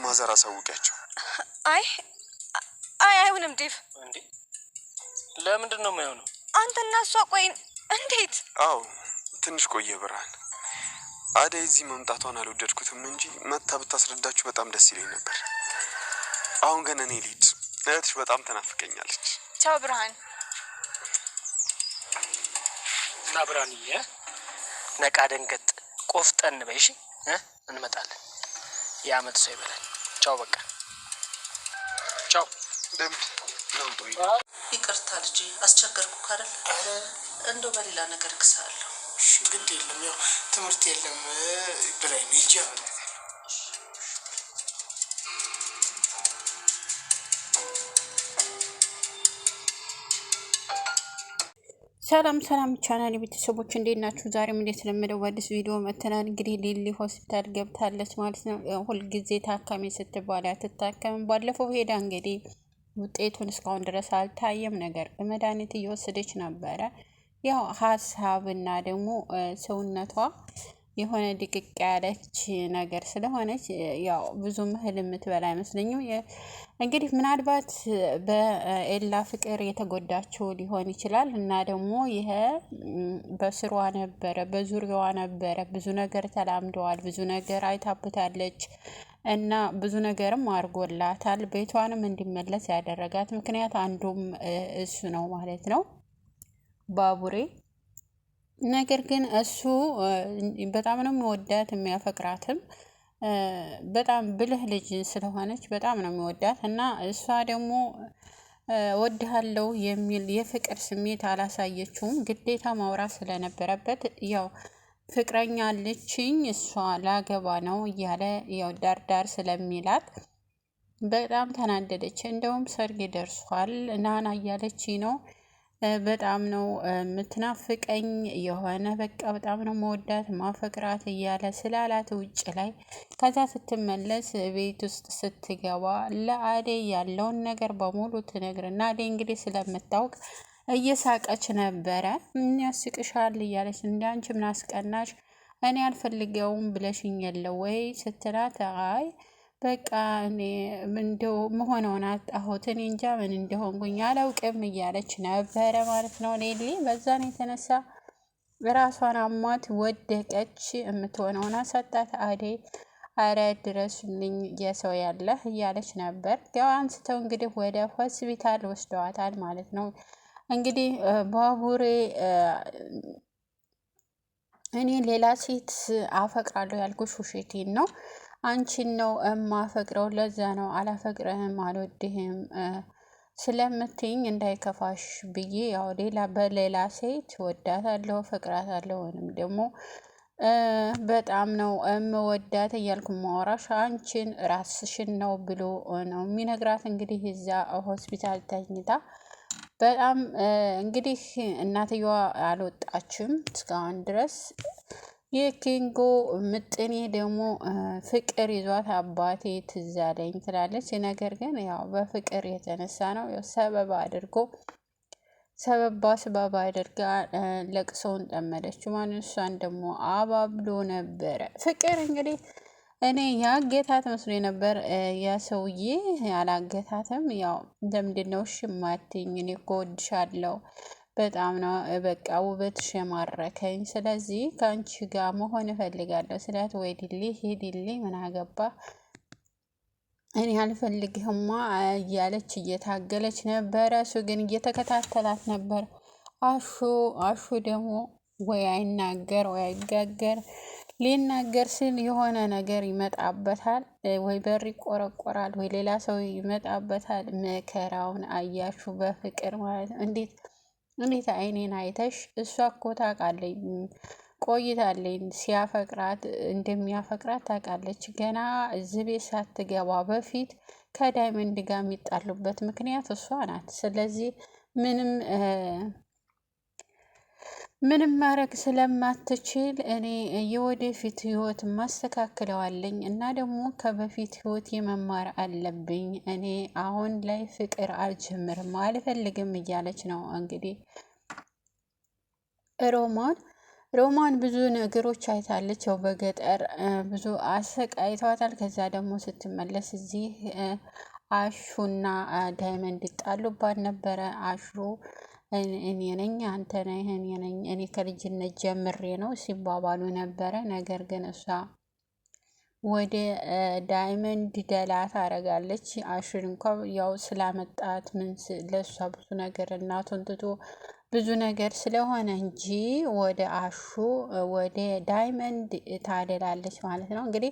ለማዘር አሳውቂያቸው። አይ አይሆንም ዴቭ። እንዴ ለምንድን ነው የማይሆነው? አንተና እሷ ቆይ እንዴት? አዎ ትንሽ ቆየ ብርሃን። አደይ እዚህ መምጣቷን አልወደድኩትም እንጂ መታ ብታስረዳችሁ በጣም ደስ ይለኝ ነበር። አሁን ግን እኔ ልሂድ፣ እህትሽ በጣም ተናፍቀኛለች። ቻው ብርሃን። እና ብርሃንዬ ነቃ ደንገጥ ቆፍጠን በይ እሺ። እንመጣለን። የአመት ሰው ይበላል። ቻው በቃ ቻው። ደምድ ነው ጦይ። ይቅርታ ልጄ አስቸገርኩ ካረል። እንደው በሌላ ነገር ክሳለሁ። እሺ ግድ የለም ያው ትምህርት የለም ብላይ ነው እንጂ አለ። ሰላም ቻናል ቤተሰቦች እንዴት ናችሁ? ዛሬም እንደተለመደው በአዲስ ቪዲዮ መተናል። እንግዲህ ሊሊ ሆስፒታል ገብታለች ማለት ነው። ሁል ጊዜ ታካሚ ስትባል አትታከምም። ባለፈው ሄዳ እንግዲህ ውጤቱን እስካሁን ድረስ አልታየም። ነገር መድኃኒት እየወሰደች ነበረ። ያው ሀሳብና ደግሞ ሰውነቷ የሆነ ድቅቅ ያለች ነገር ስለሆነች ያው ብዙም እህል የምትበላ አይመስለኝም። እንግዲህ ምናልባት በኤላ ፍቅር የተጎዳችው ሊሆን ይችላል እና ደግሞ ይሄ በስሯ ነበረ፣ በዙሪያዋ ነበረ። ብዙ ነገር ተላምደዋል፣ ብዙ ነገር አይታብታለች እና ብዙ ነገርም አድርጎላታል። ቤቷንም እንዲመለስ ያደረጋት ምክንያት አንዱም እሱ ነው ማለት ነው፣ ባቡሬ። ነገር ግን እሱ በጣም ነው የሚወዳት የሚያፈቅራትም በጣም ብልህ ልጅ ስለሆነች በጣም ነው የሚወዳት እና እሷ ደግሞ ወድሃለሁ የሚል የፍቅር ስሜት አላሳየችውም። ግዴታ ማውራት ስለነበረበት ያው ፍቅረኛ አለችኝ እሷ ላገባ ነው እያለ ያው ዳርዳር ስለሚላት በጣም ተናደደች። እንደውም ሰርግ ደርሷል ናና እያለች ነው። በጣም ነው የምትናፍቀኝ የሆነ በቃ በጣም ነው መወዳት ማፈቅራት እያለ ስላላት ውጭ ላይ ከዛ ስትመለስ ቤት ውስጥ ስትገባ ለአደይ ያለውን ነገር በሙሉ ትነግርና አደይ እንግዲህ ስለምታውቅ እየሳቀች ነበረ። ምን ያስቅሻል እያለች እንዳንቺ ምን አስቀናሽ እኔ አልፈልገውም ብለሽኝ የለ ወይ ስትላት አይ በቃ እኔ እንደው መሆነውን አጣሁት እኔ እንጃ ምን እንደሆንኩኝ አላውቅም እያለች ነበረ ማለት ነው ሊሊ። በዛን የተነሳ ራሷን አሟት ወደቀች። የምትሆነውን አሳጣት አደይ። አረ ድረሱልኝ የሰው ያለህ እያለች ነበር። ያው አንስተው እንግዲህ ወደ ሆስፒታል ወስደዋታል ማለት ነው። እንግዲህ ባቡሬ እኔ ሌላ ሴት አፈቅራለሁ ያልኩሽ ውሸቴን ነው፣ አንቺን ነው እማፈቅረው፣ ለዛ ነው አላፈቅረህም አልወድህም ስለምትይኝ እንዳይከፋሽ ብዬ ያው በሌላ ሴት ወዳታለሁ ፈቅራታለሁ ወይንም ደግሞ በጣም ነው እምወዳት እያልኩ ማወራሽ አንቺን ራስሽን ነው ብሎ ነው የሚነግራት። እንግዲህ እዛ ሆስፒታል ተኝታ በጣም እንግዲህ እናትየዋ አልወጣችም እስካሁን ድረስ። የኪንጎ ምጥኔ ደግሞ ፍቅር ይዟት አባቴ ትዝ አለኝ ትላለች። ነገር ግን ያው በፍቅር የተነሳ ነው ሰበብ አድርጎ ሰበብ አድርጋ ለቅሶውን ጠመደችው ማለት እሷን ደግሞ አባብሎ ነበረ። ፍቅር እንግዲህ እኔ ያገታት መስሎ ነበር ያ ሰውዬ፣ ያላገታትም። ያው ለምንድነው እሺ የማትይኝ? እኔ እኮ እወድሻለሁ በጣም ነው በቃ ውበትሽ የማረከኝ፣ ስለዚህ ከአንቺ ጋር መሆን እፈልጋለሁ ስላት ወይድልኝ ሂድልኝ ምን አገባ እኔ አልፈልግህማ እያለች እየታገለች ነበረ። እሱ ግን እየተከታተላት ነበር። አሹ ደግሞ ወይ አይናገር ወይ አይጋገር፣ ሊናገር ሲል የሆነ ነገር ይመጣበታል፣ ወይ በር ይቆረቆራል፣ ወይ ሌላ ሰው ይመጣበታል። መከራውን አያሹ በፍቅር ማለት ነው። እንዴት አይኔን አይተሽ? እሷ እኮ ታውቃለች ቆይታለች ሲያፈቅራት እንደሚያፈቅራት ታውቃለች። ገና እዚህ ቤት ሳትገባ በፊት ከዳይመንድ ጋር የሚጣሉበት ምክንያት እሷ ናት። ስለዚህ ምንም ማድረግ ስለማትችል እኔ የወደፊት ህይወት ማስተካክለዋለኝ እና ደግሞ ከበፊት ህይወት የመማር አለብኝ። እኔ አሁን ላይ ፍቅር አልጀምርም አልፈልግም እያለች ነው እንግዲህ ሮማን። ሮማን ብዙ ነገሮች አይታለች። ያው በገጠር ብዙ አሰቃይተዋታል። ከዛ ደግሞ ስትመለስ እዚህ አሹና ዳይመንድ ይጣሉባት ነበረ። አሹ እኔ ነኝ አንተ ነህ እኔ ነኝ እኔ ከልጅነት ጀምሬ ነው ሲባባሉ ነበረ። ነገር ግን እሷ ወደ ዳይመንድ ደላ ታረጋለች። አሹን እንኳ ያው ስላመጣት ምን ለእሷ ብዙ ነገር እናቱን ትቶ ብዙ ነገር ስለሆነ እንጂ ወደ አሹ ወደ ዳይመንድ ታደላለች ማለት ነው። እንግዲህ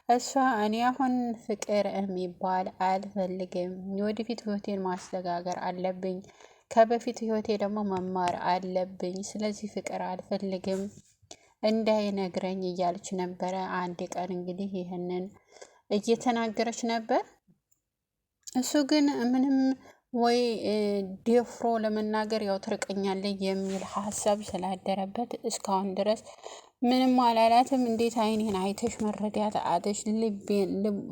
እሷ እኔ አሁን ፍቅር የሚባል አልፈልግም፣ የወደፊት ህይወቴን ማስተጋገር አለብኝ፣ ከበፊት ህይወቴ ደግሞ መማር አለብኝ፣ ስለዚህ ፍቅር አልፈልግም እንዳይነግረኝ እያለች ነበረ። አንድ ቀን እንግዲህ ይህንን እየተናገረች ነበር። እሱ ግን ምንም ወይ ደፍሮ ለመናገር ያው ትርቀኛለች የሚል ሀሳብ ስላደረበት እስካሁን ድረስ ምንም አላላትም። እንዴት አይኔን አይተሽ መረዳት አተሽ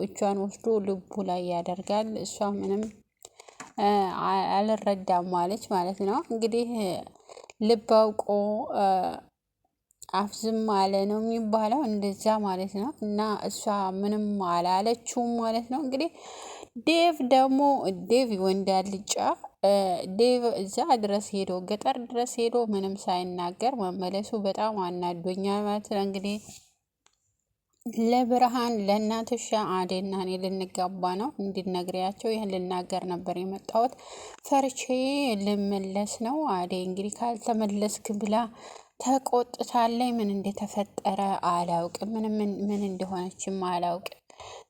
እጇን ወስዶ ልቡ ላይ ያደርጋል። እሷ ምንም አልረዳም ማለች ማለት ነው። እንግዲህ ልብ አውቆ አፍዝም አለ ነው የሚባለው፣ እንደዛ ማለት ነው። እና እሷ ምንም አላለችውም ማለት ነው። እንግዲህ ዴቭ ወንድ አልጫ ዴቭ እዛ ድረስ ሄዶ ገጠር ድረስ ሄዶ ምንም ሳይናገር መመለሱ በጣም አናዶኛል ማለት ነው። እንግዲህ ለብርሃን ለእናትሻ አዴና እኔ ልንጋባ ነው እንድነግሪያቸው ይህን ልናገር ነበር የመጣሁት፣ ፈርቼ ልመለስ ነው። አዴ እንግዲህ ካልተመለስክ ብላ ተቆጥታለኝ። ምን እንደተፈጠረ አላውቅም፣ ምን እንደሆነችም አላውቅም።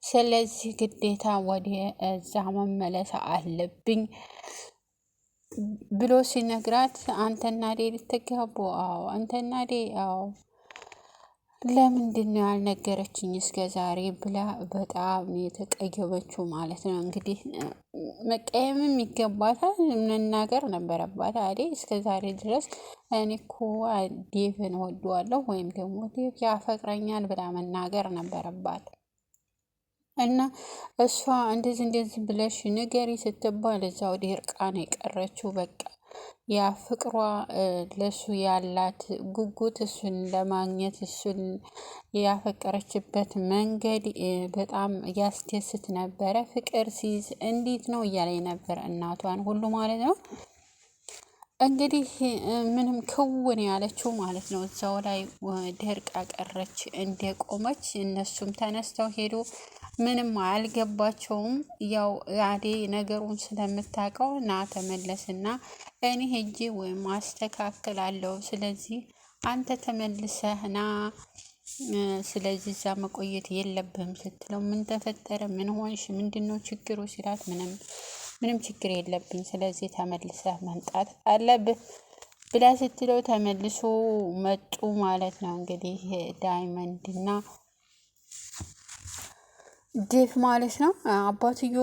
ስለዚህ ግዴታ ወደ እዛ መመለስ አለብኝ ብሎ ሲነግራት አንተና ዴ ልትጋቡ? አዎ አንተና ዴ? አዎ ለምንድን ነው ያልነገረችኝ እስከ ዛሬ ብላ በጣም የተቀየመችው ማለት ነው። እንግዲህ መቀየምም ይገባታል፣ መናገር ነበረባት። አዴ እስከ ዛሬ ድረስ እኔ እኮ ዴቭን ወደዋለሁ ወይም ደግሞ ዴቭ ያፈቅረኛል ብላ መናገር ነበረባት። እና እሷ እንደዚህ ብለሽ ንገሪ ስትባል እዛው እርቃን የቀረችው በቃ ያ ፍቅሯ ለሱ ያላት ጉጉት እሱን ለማግኘት እሱን ያፈቀረችበት መንገድ በጣም ያስደስት ነበረ። ፍቅር ሲይዝ እንዴት ነው እያለኝ ነበር እናቷን ሁሉ ማለት ነው። እንግዲህ ምንም ክውን ያለችው ማለት ነው። እዛው ላይ ደርቃ ቀረች እንደቆመች። እነሱም ተነስተው ሄዱ። ምንም አልገባቸውም። ያው አዴ ነገሩን ስለምታውቀው ና ተመለስና እኔ ሄጄ ወይም አስተካክላለሁ፣ ስለዚህ አንተ ተመልሰህ ና፣ ስለዚህ እዛ መቆየት የለብህም ስትለው ምን ተፈጠረ? ምን ሆንሽ? ምንድነው ችግሩ ሲላት ምንም ችግር የለብኝ፣ ስለዚህ ተመልሰህ መምጣት አለብህ ብላ ስትለው ተመልሶ መጡ ማለት ነው። እንግዲህ ዳይመንድ እና ዴቭ ማለት ነው። አባትዮ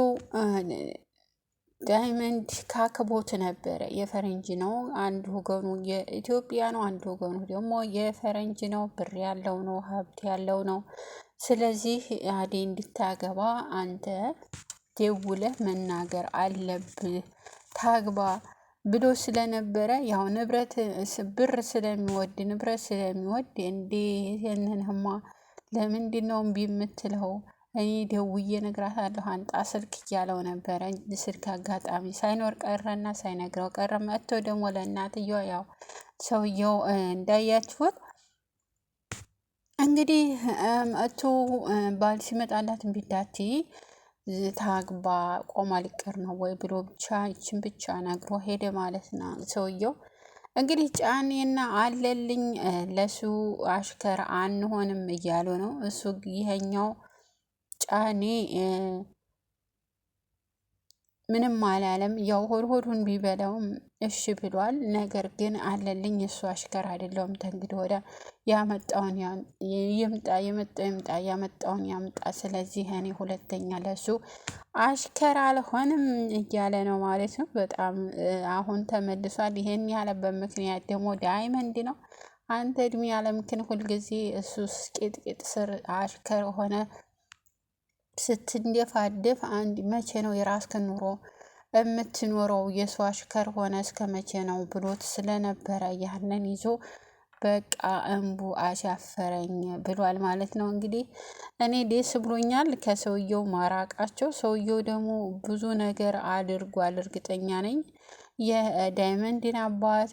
ዳይመንድ ካክቦት ነበረ። የፈረንጅ ነው፣ አንድ ወገኑ የኢትዮጵያ ነው፣ አንድ ወገኑ ደግሞ የፈረንጅ ነው። ብር ያለው ነው፣ ሀብት ያለው ነው። ስለዚህ አዴ እንድታገባ አንተ ደውለህ መናገር አለብህ ታግባ ብሎ ስለነበረ ያው ንብረት ብር ስለሚወድ ንብረት ስለሚወድ እንዴ ይሄንንማ ለምንድን ነው እምቢ የምትለው? እኔ ደውዬ እነግራታለሁ አንጣ ስልክ እያለው ነበረ። ስልክ አጋጣሚ ሳይኖር ቀረና ሳይነግረው ቀረ። መጥቶ ደግሞ ለእናትየዋ ያው ሰውየው እንዳያችሁት እንግዲህ መጥቶ ባል ሲመጣላት እምቢዳቲ ታግባ ቆማ ሊቀር ነው ወይ ብሎ ብቻ ይችን ብቻ ነግሮ ሄደ ማለት ነው ሰውየው። እንግዲህ ጫኔና አለልኝ ለሱ አሽከር አንሆንም እያሉ ነው። እሱ ይሄኛው ጫኔ ምንም አላለም። ያው ሆዱን ቢበላውም እሺ ብሏል። ነገር ግን አለልኝ እሱ አሽከር አይደለውም፣ ተንግዲህ ወዲያ ያመጣውን ይምጣ፣ የመጣው ይምጣ፣ ያመጣውን ያምጣ፣ ስለዚህ እኔ ሁለተኛ ለሱ አሽከር አልሆንም እያለ ነው ማለት ነው። በጣም አሁን ተመልሷል። ይሄን ያለበት ምክንያት ደግሞ ዳይመንድ ነው። አንተ እድሜ ያለምክን ሁልጊዜ እሱ ቄጥቄጥ ስር አሽከር ሆነ ስትንደፋደፍ አንድ መቼ ነው የራስህን ኑሮ የምትኖረው? የሰው አሽከር ሆነ እስከ መቼ ነው ብሎት ስለነበረ ያንን ይዞ በቃ እንቡ አሻፈረኝ ብሏል ማለት ነው። እንግዲህ እኔ ደስ ብሎኛል ከሰውየው ማራቃቸው። ሰውየው ደግሞ ብዙ ነገር አድርጓል እርግጠኛ ነኝ። የዳይመንድን አባት